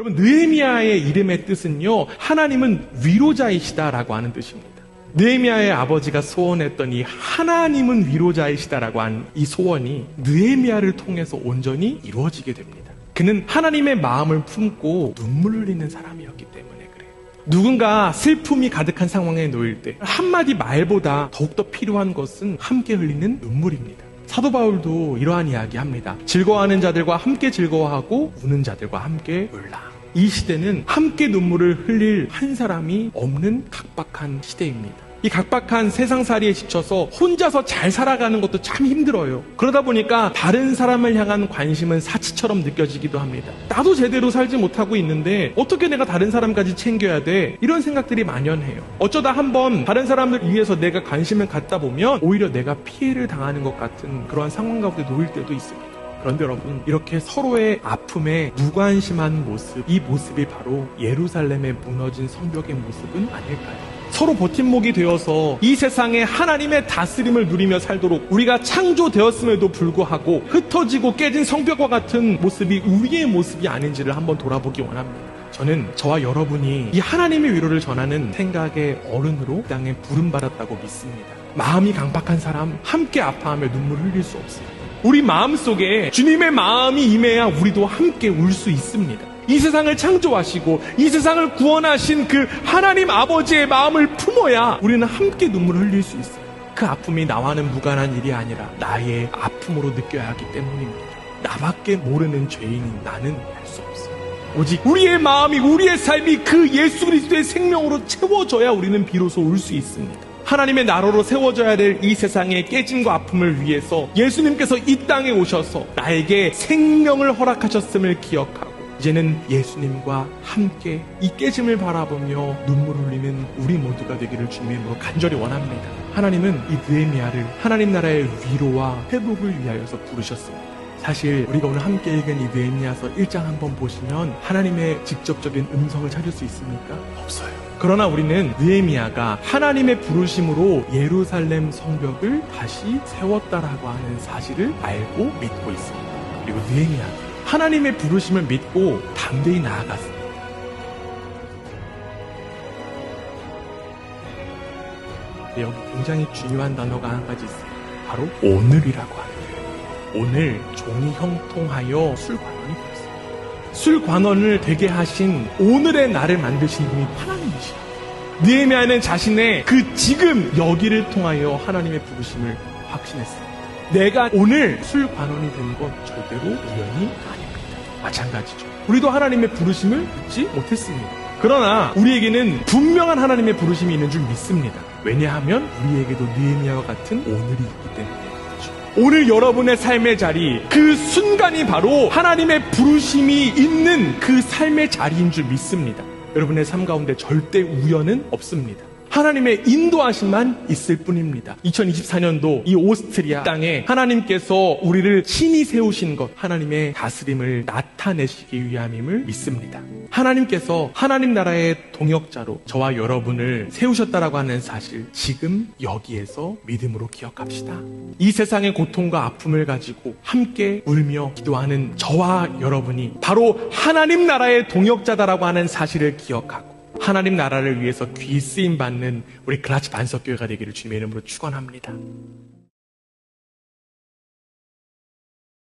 여러분, 느헤미야의 이름의 뜻은요, 하나님은 위로자이시다라고 하는 뜻입니다. 느헤미야의 아버지가 소원했던 이 하나님은 위로자이시다라고 한 이 소원이 느헤미야를 통해서 온전히 이루어지게 됩니다. 그는 하나님의 마음을 품고 눈물 흘리는 사람이었기 때문에 그래요. 누군가 슬픔이 가득한 상황에 놓일 때 한마디 말보다 더욱더 필요한 것은 함께 흘리는 눈물입니다. 사도 바울도 이러한 이야기합니다. 즐거워하는 자들과 함께 즐거워하고 우는 자들과 함께 울라. 이 시대는 함께 눈물을 흘릴 한 사람이 없는 각박한 시대입니다. 이 각박한 세상살이에 지쳐서 혼자서 잘 살아가는 것도 참 힘들어요. 그러다 보니까 다른 사람을 향한 관심은 사치처럼 느껴지기도 합니다. 나도 제대로 살지 못하고 있는데 어떻게 내가 다른 사람까지 챙겨야 돼? 이런 생각들이 만연해요. 어쩌다 한번 다른 사람들 위해서 내가 관심을 갖다 보면 오히려 내가 피해를 당하는 것 같은 그러한 상황 가운데 놓일 때도 있습니다. 그런데 여러분, 이렇게 서로의 아픔에 무관심한 모습, 이 모습이 바로 예루살렘의 무너진 성벽의 모습은 아닐까요? 서로 버팀목이 되어서 이 세상에 하나님의 다스림을 누리며 살도록 우리가 창조되었음에도 불구하고 흩어지고 깨진 성벽과 같은 모습이 우리의 모습이 아닌지를 한번 돌아보기 원합니다. 저는 저와 여러분이 이 하나님의 위로를 전하는 생각의 어른으로 땅에 부름받았다고 믿습니다. 마음이 강박한 사람, 함께 아파하며 눈물 흘릴 수 없습니다. 우리 마음속에 주님의 마음이 임해야 우리도 함께 울 수 있습니다. 이 세상을 창조하시고 이 세상을 구원하신 그 하나님 아버지의 마음을 품어야 우리는 함께 눈물을 흘릴 수 있어요. 그 아픔이 나와는 무관한 일이 아니라 나의 아픔으로 느껴야 하기 때문입니다. 나밖에 모르는 죄인인 나는 할 수 없어요. 오직 우리의 마음이, 우리의 삶이 그 예수 그리스도의 생명으로 채워져야 우리는 비로소 울 수 있습니다. 하나님의 나라로 세워져야 될 이 세상의 깨짐과 아픔을 위해서 예수님께서 이 땅에 오셔서 나에게 생명을 허락하셨음을 기억하고 이제는 예수님과 함께 이 깨짐을 바라보며 눈물 흘리는 우리 모두가 되기를 주님의 이름으로 간절히 원합니다. 하나님은 이 느헤미야를 하나님 나라의 위로와 회복을 위하여서 부르셨습니다. 사실 우리가 오늘 함께 읽은 이 느헤미야서 1장 한번 보시면 하나님의 직접적인 음성을 찾을 수 있습니까? 없어요. 그러나 우리는 느헤미야가 하나님의 부르심으로 예루살렘 성벽을 다시 세웠다라고 하는 사실을 알고 믿고 있습니다. 그리고 느헤미야는 하나님의 부르심을 믿고 담대히 나아갔습니다. 여기 굉장히 중요한 단어가 한 가지 있어요. 바로 오늘이라고 하는 거예요. 오늘 종이 형통하여 술관원이 되었습니다. 술관원을 되게 하신 오늘의 나를 만드신 분이 하나님이시라. 느헤미야는 자신의 그 지금 여기를 통하여 하나님의 부르심을 확신했습니다. 내가 오늘 술관원이 된 건 절대로 우연이 아닙니다. 마찬가지죠. 우리도 하나님의 부르심을 듣지 못했습니다. 그러나 우리에게는 분명한 하나님의 부르심이 있는 줄 믿습니다. 왜냐하면 우리에게도 느헤미야와 같은 오늘이 있기 때문이죠. 오늘 여러분의 삶의 자리, 그 순간이 바로 하나님의 부르심이 있는 그 삶의 자리인 줄 믿습니다. 여러분의 삶 가운데 절대 우연은 없습니다. 하나님의 인도하심만 있을 뿐입니다. 2024년도 이 오스트리아 땅에 하나님께서 우리를 신이 세우신 것, 하나님의 다스림을 나타내시기 위함임을 믿습니다. 하나님께서 하나님 나라의 동역자로 저와 여러분을 세우셨다라고 하는 사실, 지금 여기에서 믿음으로 기억합시다. 이 세상의 고통과 아픔을 가지고 함께 울며 기도하는 저와 여러분이 바로 하나님 나라의 동역자다라고 하는 사실을 기억하고 하나님 나라를 위해서 귀 쓰임 받는 우리 글라치 반석교회가 되기를 주님의 이름으로 축원합니다.